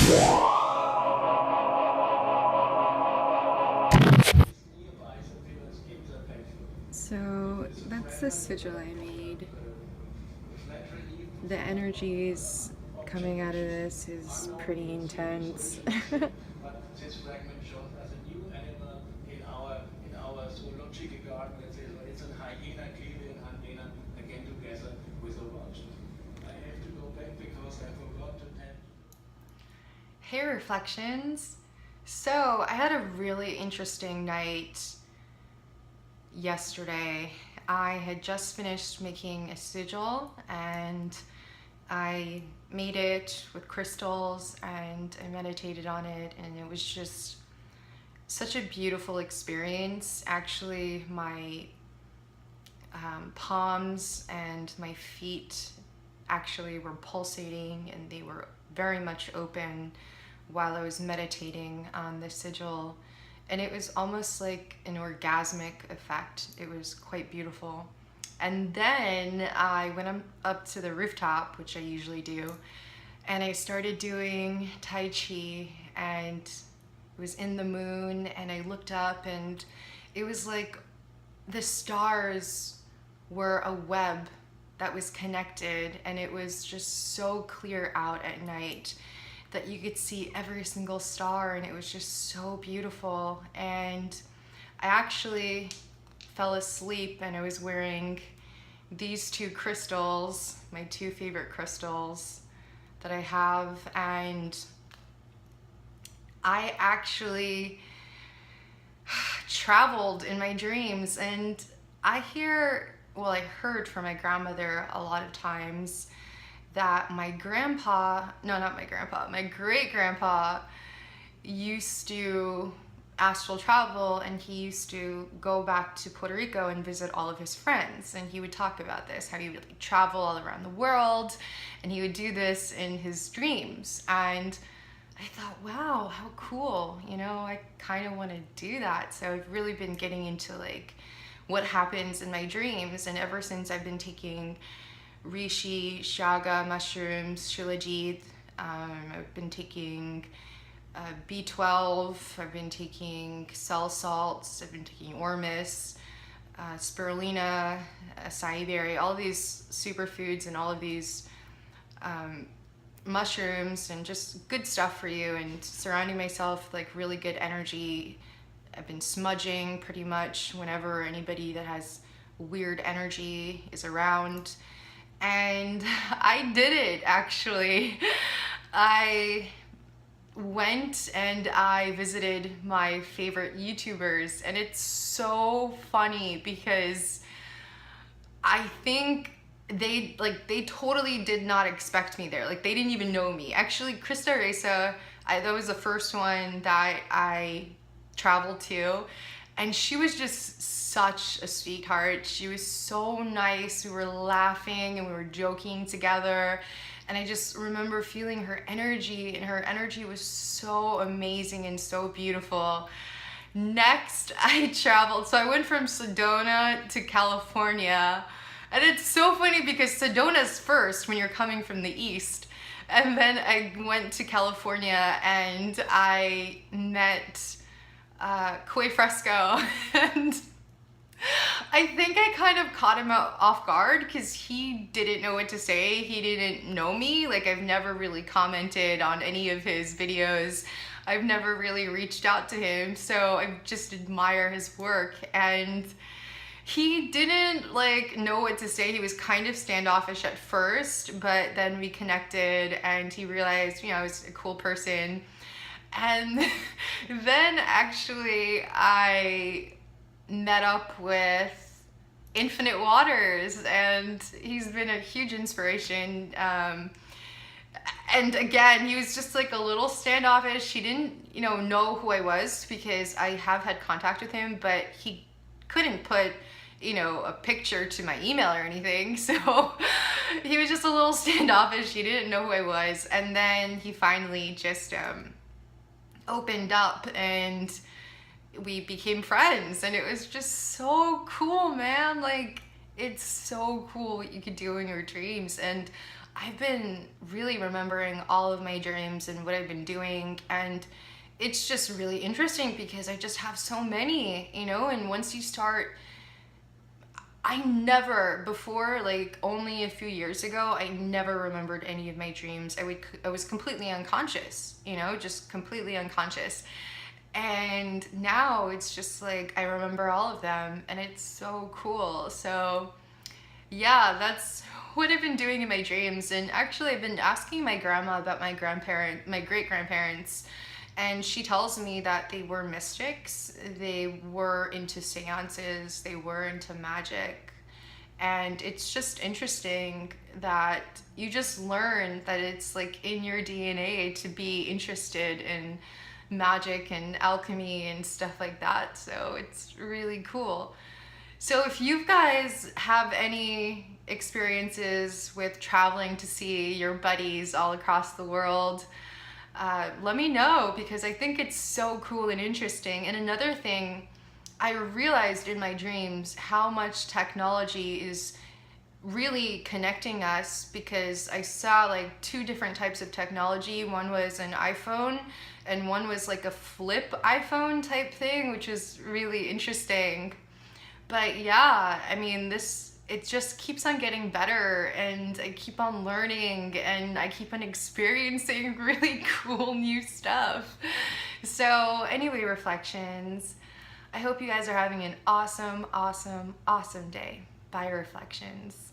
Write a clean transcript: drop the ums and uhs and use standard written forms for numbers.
So that's the sigil I made. The energies coming out of this is pretty intense. This fragment shows as a new animal in our zoological garden. Let's say so it's a hyena, clearly a hyena, again together with a watch. I have to go back because I forgot to tell. Hair reflections. So I had a really interesting night yesterday. I had just finished making a sigil and I made it with crystals and I meditated on it, and it was just such a beautiful experience. Actually, my palms and my feet actually were pulsating and they were very much open while I was meditating on the sigil, and it was almost like an orgasmic effect. It was quite beautiful. And then I went up to the rooftop, which I usually do, and I started doing Tai Chi, and it was in the moon, and I looked up and it was like the stars were a web that was connected, and it was just so clear out at night that you could see every single star, and it was just so beautiful. And I actually fell asleep and I was wearing these two crystals, my two favorite crystals that I have, and I actually traveled in my dreams. And I heard from my grandmother a lot of times that my great grandpa used to astral travel, and he used to go back to Puerto Rico and visit all of his friends, and he would talk about this, how he would like travel all around the world, and he would do this in his dreams. And I thought, wow, how cool, I kind of want to do that. So I've really been getting into like what happens in my dreams, and ever since I've been taking reishi, shaga mushrooms, shilajit, I've been taking B12, I've been taking cell salts, I've been taking ormus, spirulina, acai berry, all of these superfoods and all of these mushrooms, and just good stuff for you, and surrounding myself with like really good energy. I've been smudging pretty much whenever anybody that has weird energy is around. And I did it, actually. I went and I visited my favorite YouTubers, and it's so funny because I think they totally did not expect me there. Like, they didn't even know me. Actually, Krista Reza, that was the first one that I traveled to, and she was just such a sweetheart. She was so nice. We were laughing and we were joking together, and I just remember feeling her energy, and her energy was so amazing and so beautiful. Next, I traveled. So I went from Sedona to California, and it's so funny because Sedona's first when you're coming from the east. And then I went to California and I met Koi Fresco, and I think I kind of caught him off guard because he didn't know what to say. He didn't know me. Like, I've never really commented on any of his videos. I've never really reached out to him, so I just admire his work. And he didn't know what to say. He was kind of standoffish at first, but then we connected and he realized, I was a cool person. And then actually I met up with Infinite Waters, and he's been a huge inspiration. And again, he was just like a little standoffish. He didn't, know who I was because I have had contact with him, but he couldn't put, a picture to my email or anything. So he was just a little standoffish. He didn't know who I was. And then he finally just opened up and we became friends, and it was just so cool, man. Like, it's so cool what you could do in your dreams. And I've been really remembering all of my dreams and what I've been doing, and it's just really interesting because I just have so many, you know, and once you start, I never before, like only a few years ago, I never remembered any of my dreams. I was completely unconscious, you know, just completely unconscious. And now it's just like I remember all of them and it's so cool. So yeah, that's what I've been doing in my dreams. And actually, I've been asking my grandma about my great grandparents, and she tells me that they were mystics. They were into seances, they were into magic. And it's just interesting that you just learn that it's like in your DNA to be interested in magic and alchemy and stuff like that. So it's really cool. So if you guys have any experiences with traveling to see your buddies all across the world, let me know because I think it's so cool and interesting. And another thing, I realized in my dreams how much technology is really connecting us because I saw like two different types of technology. One was an iPhone and one was like a flip iPhone type thing, which is really interesting. But yeah, I mean, it just keeps on getting better and I keep on learning and I keep on experiencing really cool new stuff. So anyway, reflections. I hope you guys are having an awesome, awesome, awesome day. Bye, reflections.